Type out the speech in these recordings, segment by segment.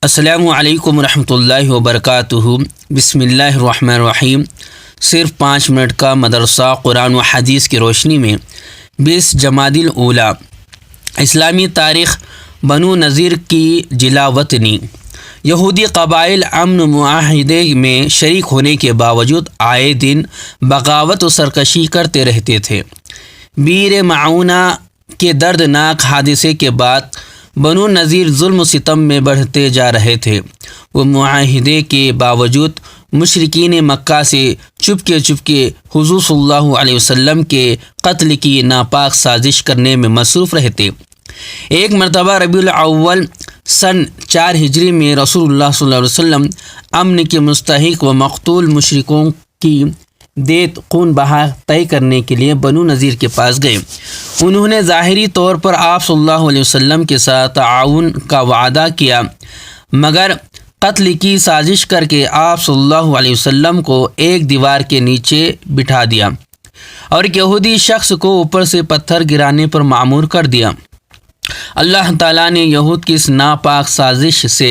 السلام علیکم ورحمۃ اللہ وبرکاتہ۔ بسم اللہ الرحمن الرحیم۔ صرف 5 منٹ کا مدرسہ قرآن و حدیث کی روشنی میں 20 جمادی الاولیٰ اسلامی تاریخ بنو نذیر کی جلا وطنی۔ یہودی قبائل امن معاہدے میں شریک ہونے کے باوجود آئے دن بغاوت و سرکشی کرتے رہتے تھے۔ بئر معونہ کے دردناک حادثے کے بعد بنو نذیر ظلم و ستم میں بڑھتے جا رہے تھے۔ وہ معاہدے کے باوجود مشرکین مکہ سے چپکے حضور صلی اللہ علیہ وسلم کے قتل کی ناپاک سازش کرنے میں مصروف رہتے۔ ایک مرتبہ ربیع الاول سن 4 ہجری میں رسول اللہ صلی اللہ علیہ وسلم امن کے مستحق و مقتول مشرکوں کی دیت خون بہا طے کرنے کے لیے بنو نذیر کے پاس گئے۔ انہوں نے ظاہری طور پر آپ صلی اللہ علیہ وسلم کے ساتھ تعاون کا وعدہ کیا، مگر قتل کی سازش کر کے آپ صلی اللہ علیہ وسلم کو ایک دیوار کے نیچے بٹھا دیا اور ایک یہودی شخص کو اوپر سے پتھر گرانے پر مأمور کر دیا۔ اللہ تعالیٰ نے یہود کی اس ناپاک سازش سے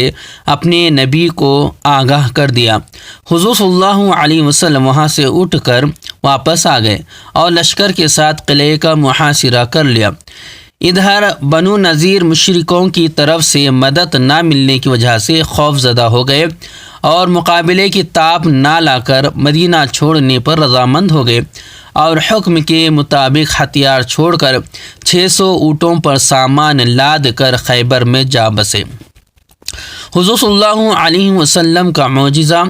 اپنے نبی کو آگاہ کر دیا۔ حضور صلی اللہ علیہ وسلم وہاں سے اٹھ کر واپس آ گئے اور لشکر کے ساتھ قلعے کا محاصرہ کر لیا۔ ادھر بنو نذیر مشرکوں کی طرف سے مدد نہ ملنے کی وجہ سے خوف زدہ ہو گئے اور مقابلے کی تاب نہ لا کر مدینہ چھوڑنے پر رضامند ہو گئے اور حکم کے مطابق ہتھیار چھوڑ کر 600 اونٹوں پر سامان لاد کر خیبر میں جا بسے۔ حضور صلی اللہ علیہ وسلم کا معجزہ۔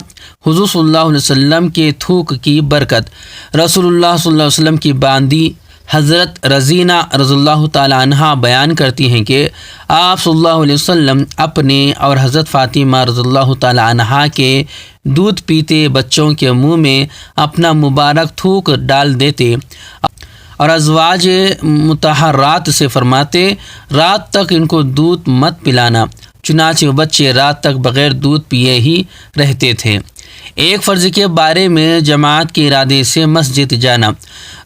حضور صلی اللہ علیہ وسلم کے تھوک کی برکت۔ رسول اللہ صلی اللہ علیہ وسلم کی باندی حضرت رزینہ رضی اللہ تعالی عنہا بیان کرتی ہیں کہ آپ صلی اللہ علیہ وسلم اپنے اور حضرت فاطمہ رضی اللہ تعالی عنہا کے دودھ پیتے بچوں کے منہ میں اپنا مبارک تھوک ڈال دیتے اور ازواج مطہرات سے فرماتے، رات تک ان کو دودھ مت پلانا، چنانچہ بچے رات تک بغیر دودھ پیے ہی رہتے تھے۔ ایک فرض کے بارے میں جماعت کے ارادے سے مسجد جانا۔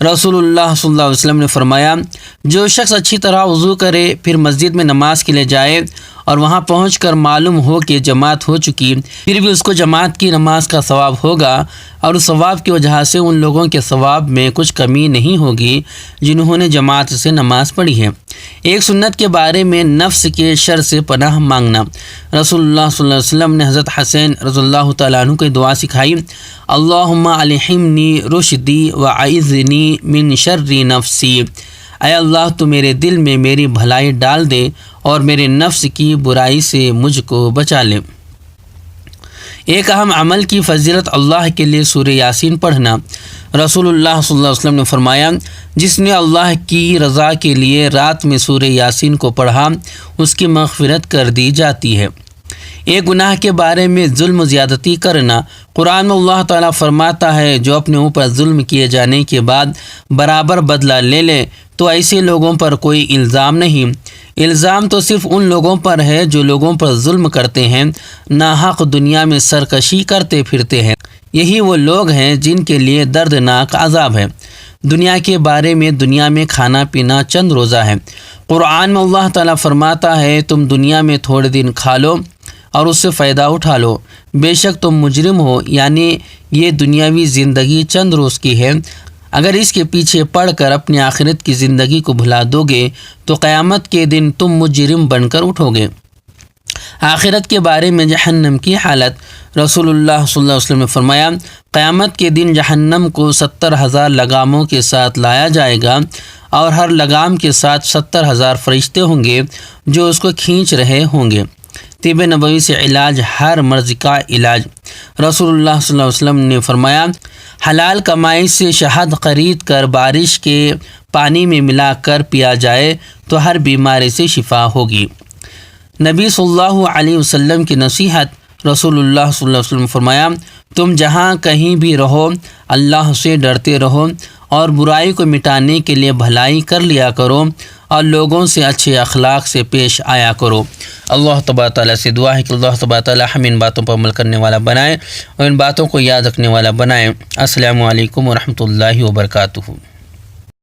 رسول اللہ صلی اللہ علیہ وسلم نے فرمایا، جو شخص اچھی طرح وضو کرے پھر مسجد میں نماز کے لیے جائے اور وہاں پہنچ کر معلوم ہو کہ جماعت ہو چکی، پھر بھی اس کو جماعت کی نماز کا ثواب ہوگا اور اس ثواب کی وجہ سے ان لوگوں کے ثواب میں کچھ کمی نہیں ہوگی جنہوں نے جماعت سے نماز پڑھی ہے۔ ایک سنت کے بارے میں نفس کے شر سے پناہ مانگنا۔ رسول اللہ صلی اللہ علیہ وسلم نے حضرت حسین رضی اللہ تعالیٰ عنہ کو دعا سکھائی، اللہم الہمنی رشدی واعذنی من شر نفسی۔ اے اللہ تو میرے دل میں میری بھلائی ڈال دے اور میرے نفس کی برائی سے مجھ کو بچا لے۔ ایک اہم عمل کی فضیلت اللہ کے لیے سورہ یاسین پڑھنا۔ رسول اللہ صلی اللہ علیہ وسلم نے فرمایا، جس نے اللہ کی رضا کے لیے رات میں سورہ یاسین کو پڑھا اس کی مغفرت کر دی جاتی ہے۔ ایک گناہ کے بارے میں ظلم و زیادتی کرنا۔ قرآن میں اللہ تعالیٰ فرماتا ہے، جو اپنے اوپر ظلم کیے جانے کے بعد برابر بدلہ لے لے تو ایسے لوگوں پر کوئی الزام نہیں۔ الزام تو صرف ان لوگوں پر ہے جو لوگوں پر ظلم کرتے ہیں، ناحق دنیا میں سرکشی کرتے پھرتے ہیں۔ یہی وہ لوگ ہیں جن کے لیے دردناک عذاب ہے۔ دنیا کے بارے میں، دنیا میں کھانا پینا چند روزہ ہے۔ قرآن میں اللہ تعالیٰ فرماتا ہے، تم دنیا میں تھوڑے دن کھا لو اور اس سے فائدہ اٹھا لو، بے شک تم مجرم ہو، یعنی یہ دنیاوی زندگی چند روز کی ہے۔ اگر اس کے پیچھے پڑ کر اپنی آخرت کی زندگی کو بھلا دو گے تو قیامت کے دن تم مجرم بن کر اٹھو گے۔ آخرت کے بارے میں جہنم کی حالت۔ رسول اللہ صلی اللہ علیہ وسلم نے فرمایا، قیامت کے دن جہنم کو 70,000 لگاموں کے ساتھ لایا جائے گا اور ہر لگام کے ساتھ 70,000 فرشتے ہوں گے جو اس کو کھینچ رہے ہوں گے۔ طب نبوی سے علاج، ہر مرض کا علاج۔ رسول اللہ صلی اللہ علیہ وسلم نے فرمایا، حلال کمائی سے شہد خرید کر بارش کے پانی میں ملا کر پیا جائے تو ہر بیماری سے شفا ہوگی۔ نبی صلی اللہ علیہ وسلم کی نصیحت۔ رسول اللہ صلی اللہ علیہ وسلم نے فرمایا، تم جہاں کہیں بھی رہو اللہ سے ڈرتے رہو اور برائی کو مٹانے کے لیے بھلائی کر لیا کرو اور لوگوں سے اچھے اخلاق سے پیش آیا کرو۔ اللہ تبارک تعالیٰ سے دعا ہے کہ اللہ تبارک تعالیٰ ہمیں ان باتوں پر عمل کرنے والا بنائے اور ان باتوں کو یاد رکھنے والا بنائے۔ السلام علیکم ورحمۃ اللہ وبرکاتہ۔